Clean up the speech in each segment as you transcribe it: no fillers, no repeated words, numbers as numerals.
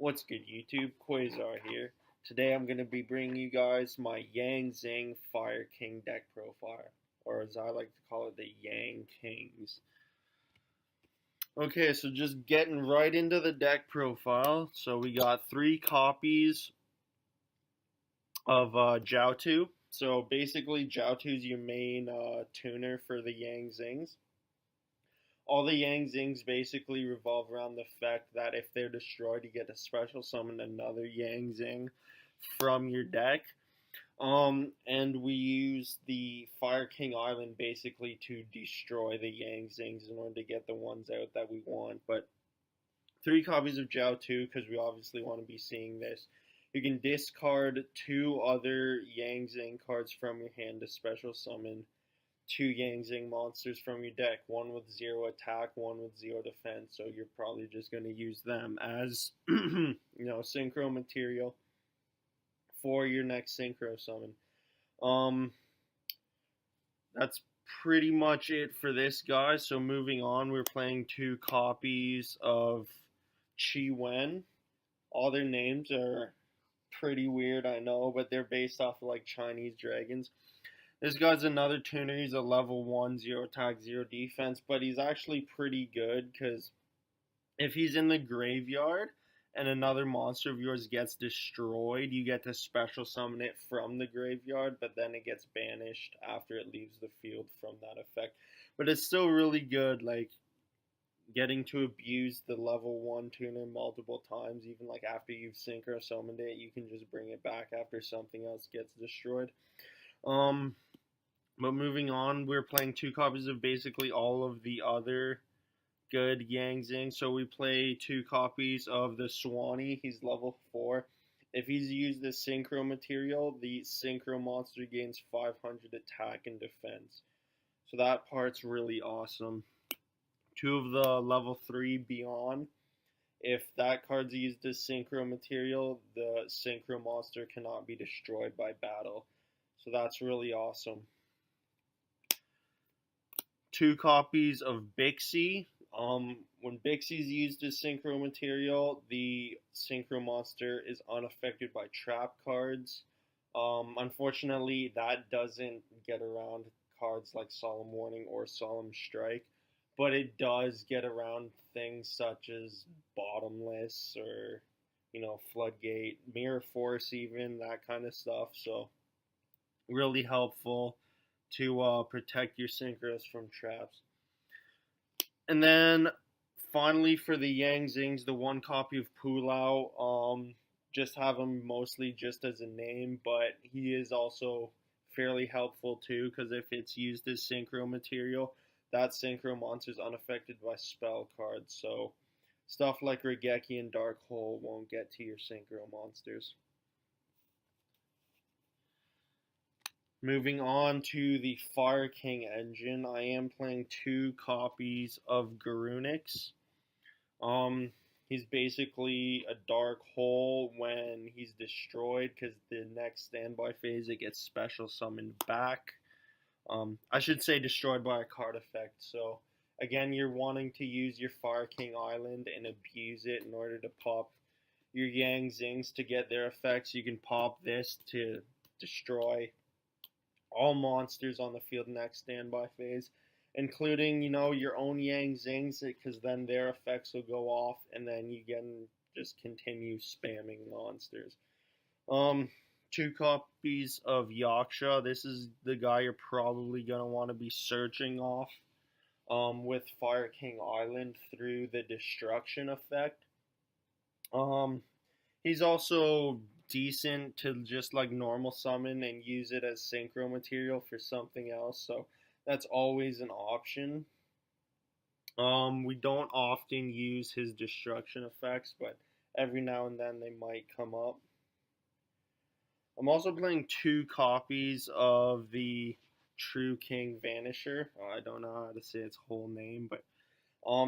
What's good, YouTube? Quasar here. Today I'm going to be bringing you guys my Yang Zing Fire King deck profile, or as I like to call it, the Yang Kings. Okay, so just getting right into the deck profile. So we got 3 copies of Jiaotu. So basically, Jiaotu is your main tuner for the Yang Zings. All the Yang Zings basically revolve around the fact that if they're destroyed, you get to special summon another Yang Zing from your deck. And we use the Fire King Island basically to destroy the Yang Zings in order to get the ones out that we want. But 3 copies of Jiaotu, because we obviously want to be seeing this. You can discard 2 other Yang Zing cards from your hand to special summon 2 Yang Zing monsters from your deck, one with 0 attack, one with 0 defense, so you're probably just going to use them as, synchro material for your next synchro summon. That's pretty much it for this, guys. So moving on, we're playing 2 copies of Qi Wen. All their names are pretty weird, I know, but they're based off of, like, Chinese dragons. This guy's another tuner. He's a level 1, 0 attack, 0 defense, but he's actually pretty good because if he's in the graveyard and another monster of yours gets destroyed, you get to special summon it from the graveyard, but then it gets banished after it leaves the field from that effect. But it's still really good, like, getting to abuse the level 1 tuner multiple times, even like after you've synchro summoned it, you can just bring it back after something else gets destroyed. But moving on, we're playing 2 copies of basically all of the other good Yang Zing. So we play 2 copies of the Swanee. He's level 4. If he's used the synchro material, the synchro monster gains 500 attack and defense. So that part's really awesome. 2 of the level 3 beyond. If that card's used as synchro material, the synchro monster cannot be destroyed by battle. So that's really awesome. 2 copies of Bixie. When Bixie's used as synchro material, the synchro monster is unaffected by trap cards. Unfortunately, that doesn't get around cards like Solemn Warning or Solemn Strike, but it does get around things such as Bottomless or, Floodgate, Mirror Force even, that kind of stuff. So really helpful to protect your synchros from traps. And then finally for the Yang Zings, the 1 copy of Pulao, just have him mostly just as a name, but he is also fairly helpful too, because if it's used as synchro material, that synchro monster is unaffected by spell cards, so stuff like Regeki and Dark Hole won't get to your synchro monsters. Moving on to the Fire King engine, I am playing 2 copies of Garunix. He's basically a Dark Hole when he's destroyed, because the next standby phase it gets special summoned back. I should say destroyed by a card effect. So again, you're wanting to use your Fire King Island and abuse it in order to pop your Yang Zings to get their effects. You can pop this to destroy all monsters on the field next standby phase, including, your own Yang Zings, because then their effects will go off, and then you can just continue spamming monsters. 2 copies of Yaksha. This is the guy you're probably going to want to be searching off with Fire King Island through the destruction effect. He's also decent to just like normal summon and use it as synchro material for something else, so that's always an option. We don't often use his destruction effects, but every now and then they might come up. I'm also playing 2 copies of the True King Vanisher. I don't know how to say its whole name, but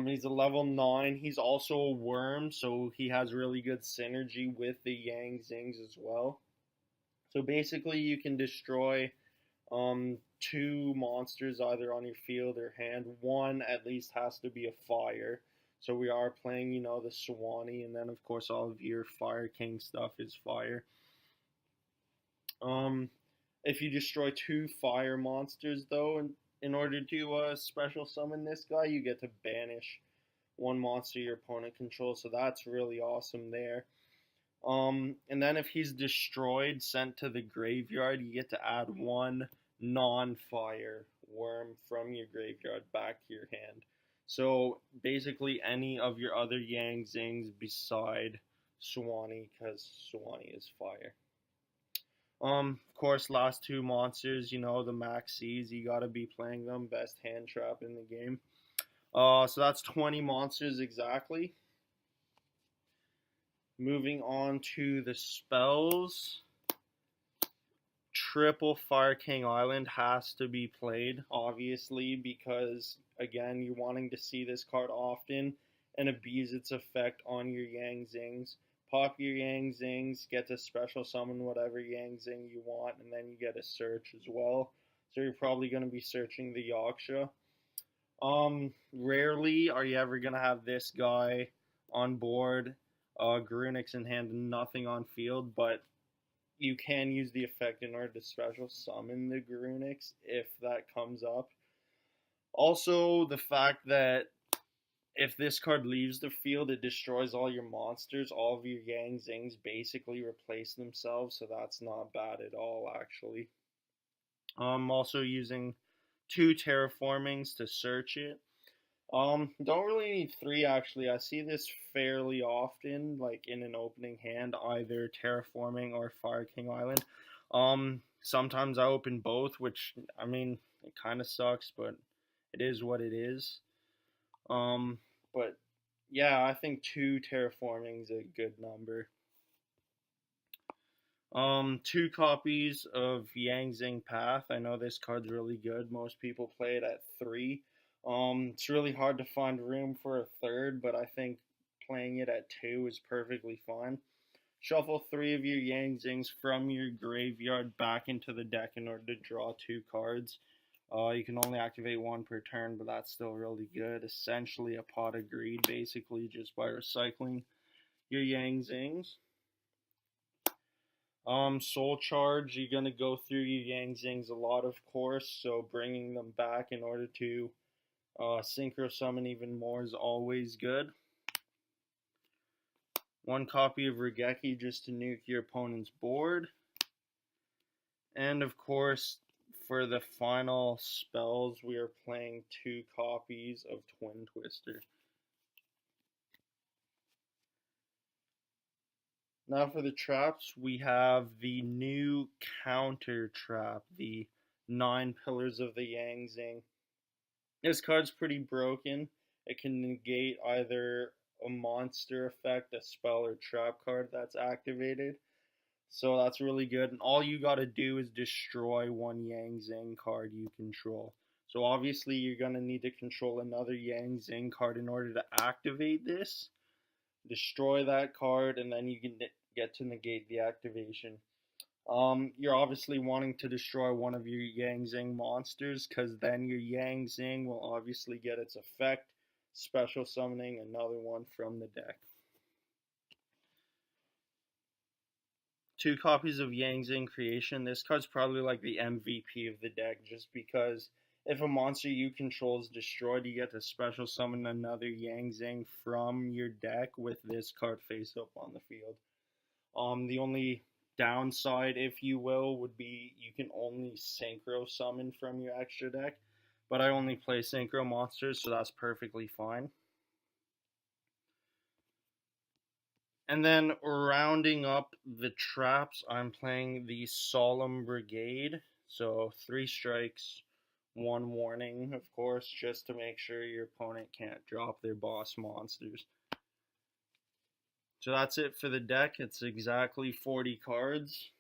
he's a level 9. He's also a worm, so he has really good synergy with the Yang Zings as well. So basically, you can destroy 2 monsters either on your field or hand. 1 at least has to be a fire. So we are playing, the Swanee, and then of course all of your Fire King stuff is fire. Um, if you destroy 2 fire monsters though, in order to special summon this guy, you get to banish one monster your opponent controls. So that's really awesome there. And then if he's destroyed, sent to the graveyard, you get to add one non-fire worm from your graveyard back to your hand. So basically any of your other Yang Zings beside Swanee, because Swanee is fire. Of course, last 2 monsters, the Maxis, you gotta be playing them. Best hand trap in the game. So that's 20 monsters exactly. Moving on to the spells. Triple Fire King Island has to be played, obviously, because, again, you're wanting to see this card often and abuse its effect on your Yang Zings. Pop your Yang Zings, get to special summon whatever Yang Zing you want, and then you get a search as well. So you're probably going to be searching the Yaksha. Rarely are you ever going to have this guy on board. Garunix in hand and nothing on field, but you can use the effect in order to special summon the Garunix if that comes up. Also, the fact that if this card leaves the field, it destroys all your monsters. All of your Yang Zings basically replace themselves, so that's not bad at all, actually. I'm also using 2 terraformings to search it. Don't really need 3 actually. I see this fairly often, like in an opening hand, either terraforming or Fire King Island. Sometimes I open both, which, I mean, it kind of sucks, but it is what it is. But yeah, I think 2 terraforming is a good number. 2 copies of Yang Zing Path. I know this card's really good. Most people play it at 3. It's really hard to find room for a third, but I think playing it at 2 is perfectly fine. Shuffle 3 of your Yang Zings from your graveyard back into the deck in order to draw 2 cards. You can only activate 1 per turn, but that's still really good. Essentially a pot of greed, basically, just by recycling your Yang Zings. Soul Charge, you're going to go through your Yang Zings a lot, of course, so bringing them back in order to Synchro Summon even more is always good. 1 copy of Regeki just to nuke your opponent's board. And of course, for the final spells, we are playing 2 copies of Twin Twister. Now for the traps, we have the new counter trap, the 9 Pillars of the Yang Zing. This card's pretty broken. It can negate either a monster effect, a spell, or trap card that's activated. So that's really good. And all you gotta do is destroy 1 Yang Zing card you control. So obviously you're gonna need to control another Yang Zing card in order to activate this. Destroy that card, and then you can get to negate the activation. You're obviously wanting to destroy one of your Yang Zing monsters, because then your Yang Zing will obviously get its effect, special summoning another one from the deck. 2 copies of Yang Zing Creation. This card's probably like the MVP of the deck, just because if a monster you control is destroyed, you get to special summon another Yang Zing from your deck with this card face up on the field. The only downside, if you will, would be you can only synchro summon from your extra deck, but I only play synchro monsters, so that's perfectly fine. And then rounding up the traps, I'm playing the Solemn Brigade, so 3 strikes, 1 warning, of course, just to make sure your opponent can't drop their boss monsters. So that's it for the deck. It's exactly 40 cards.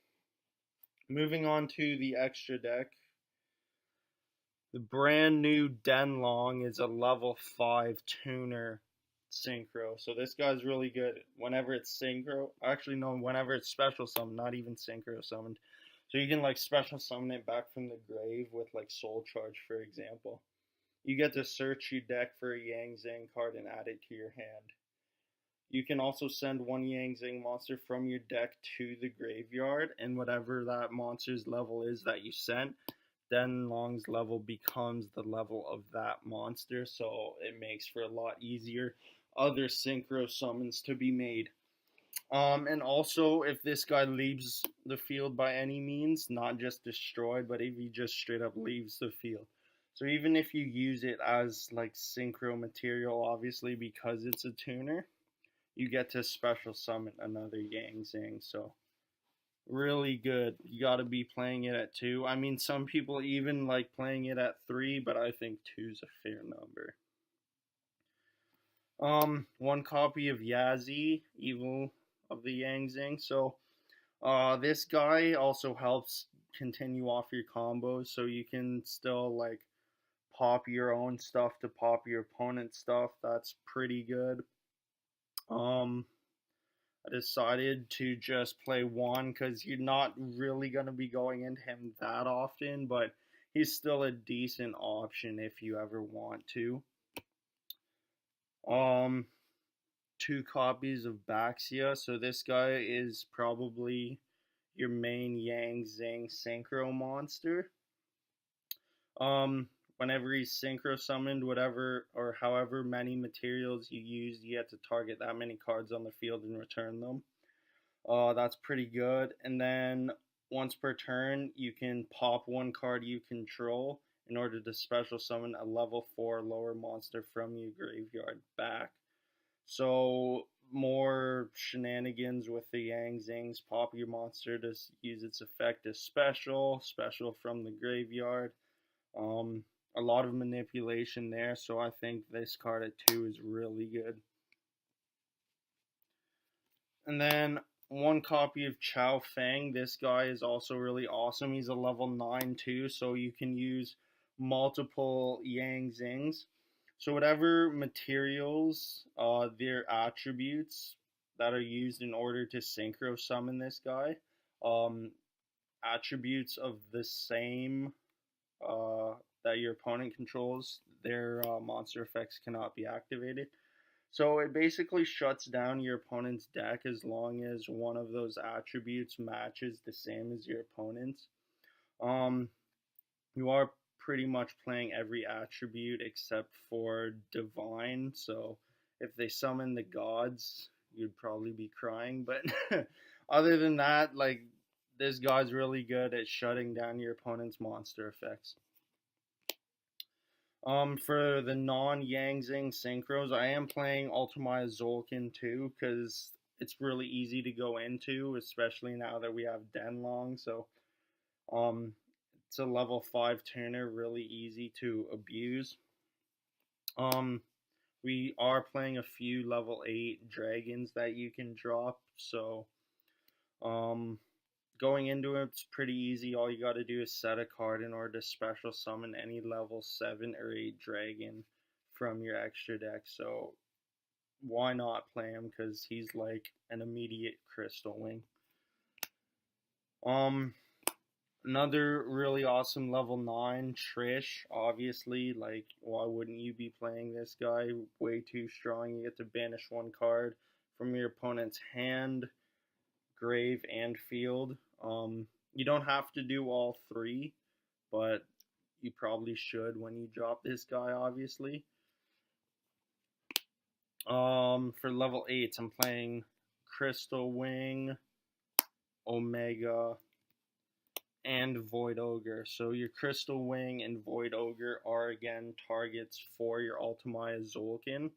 Moving on to the extra deck. The brand new Denlong is a level 5 tuner synchro. So this guy's really good whenever it's synchro. Actually, no, whenever it's special summoned, not even synchro summoned. So you can like special summon it back from the grave with like Soul Charge, for example. You get to search your deck for a Yang Zing card and add it to your hand. You can also send one Yang Zing monster from your deck to the graveyard, and whatever that monster's level is that you sent, Denlong's level becomes the level of that monster, so it makes for a lot easier other synchro summons to be made. And also, if this guy leaves the field by any means, not just destroyed, but if he just straight up leaves the field. So even if you use it as like synchro material, obviously because it's a tuner, you get to special summon another Yang Zing. So really good. You got to be playing it at 2. I mean, some people even like playing it at 3, but I think 2 is a fair number. One copy of Yazi, Evil of the Yang Zing. So, this guy also helps continue off your combos, so you can still like pop your own stuff to pop your opponent's stuff. That's pretty good. I decided to just play one because you're not really going to be going into him that often, but he's still a decent option if you ever want to. 2 copies of Baxia. So this guy is probably your main Yang Zing synchro monster. Whenever he's synchro summoned, whatever or however many materials you use, you have to target that many cards on the field and return them. That's pretty good. And then once per turn, you can pop one card you control in order to special summon a level 4 lower monster from your graveyard back. So more shenanigans with the Yang Zings. Pop your monster to use its effect as special from the graveyard. A lot of manipulation there, so I think this card at 2 is really good. And then one copy of Chao Feng. This guy is also really awesome. He's a level 9 too, so you can use multiple Yang Zings. So whatever materials, their attributes that are used in order to synchro summon this guy, attributes of the same that your opponent controls, their monster effects cannot be activated. So it basically shuts down your opponent's deck as long as one of those attributes matches the same as your opponent's. You are pretty much playing every attribute except for Divine, so if they summon the gods, you'd probably be crying, but other than that, like, this guy's really good at shutting down your opponent's monster effects. For the non-Yang Zing synchros, I am playing Ultimaya Zolkin too, because it's really easy to go into, especially now that we have Denlong, so, it's a level 5 tuner, really easy to abuse. We are playing a few level 8 dragons that you can drop, so, going into it, it's pretty easy. All you gotta do is set a card in order to special summon any level 7 or 8 dragon from your extra deck, so why not play him, because he's like an immediate crystal wing. Another really awesome level 9, Trish, obviously, like, why wouldn't you be playing this guy? Way too strong. You get to banish one card from your opponent's hand, grave, and field. You don't have to do all 3, but you probably should when you drop this guy, obviously. For level 8, I'm playing Crystal Wing, Omega, and Void Ogre. So your Crystal Wing and Void Ogre are again targets for your Ultimaya Zolkin.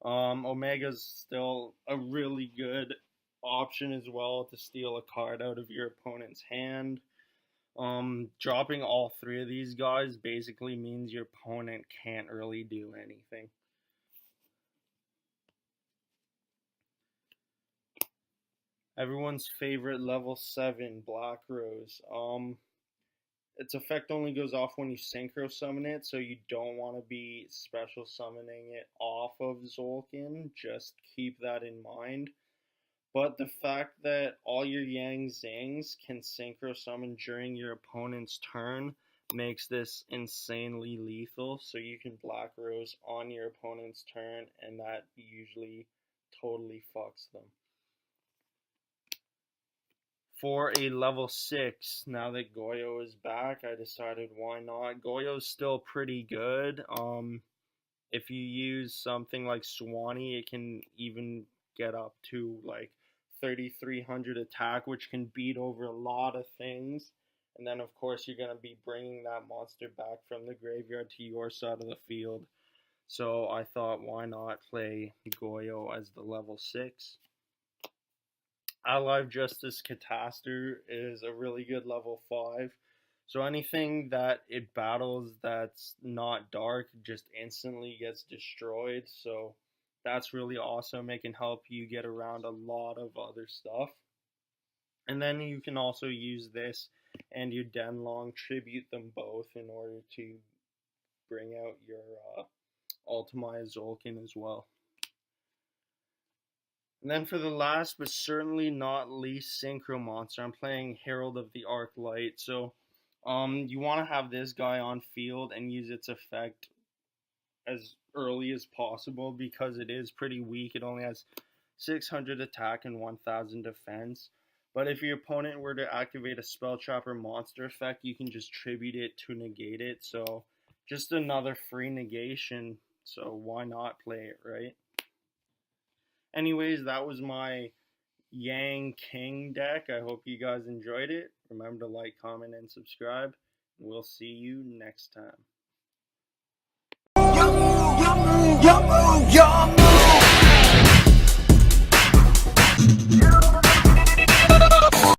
Omega's still a really good option as well to steal a card out of your opponent's hand. Dropping all 3 of these guys basically means your opponent can't really do anything. Everyone's favorite level 7, Black Rose. Its effect only goes off when you synchro summon it, so you don't want to be special summoning it off of Zolkin. Just keep that in mind. But the fact that all your Yang Zings can synchro summon during your opponent's turn makes this insanely lethal. So you can Black Rose on your opponent's turn, and that usually totally fucks them. For a level 6, now that Goyo is back, I decided why not. Goyo's still pretty good. If you use something like Swanee, it can even get up to like 3,300 attack, which can beat over a lot of things. And then, of course, you're going to be bringing that monster back from the graveyard to your side of the field. So I thought, why not play Goyo as the level 6? Alive Justice Cataster is a really good level 5. So anything that it battles that's not dark just instantly gets destroyed. So that's really awesome. It can help you get around a lot of other stuff. And then you can also use this and your Denlong, tribute them both in order to bring out your Ultimate Zolkin as well. And then for the last but certainly not least Synchro Monster, I'm playing Herald of the Arc Light. So you want to have this guy on field and use its effect as early as possible because it is pretty weak. It only has 600 attack and 1000 defense. But if your opponent were to activate a Spell Trap or monster effect, you can just tribute it to negate it. So just another free negation. So why not play it, right? Anyways, that was my Yang King deck. I hope you guys enjoyed it. Remember to like, comment, and subscribe. We'll see you next time.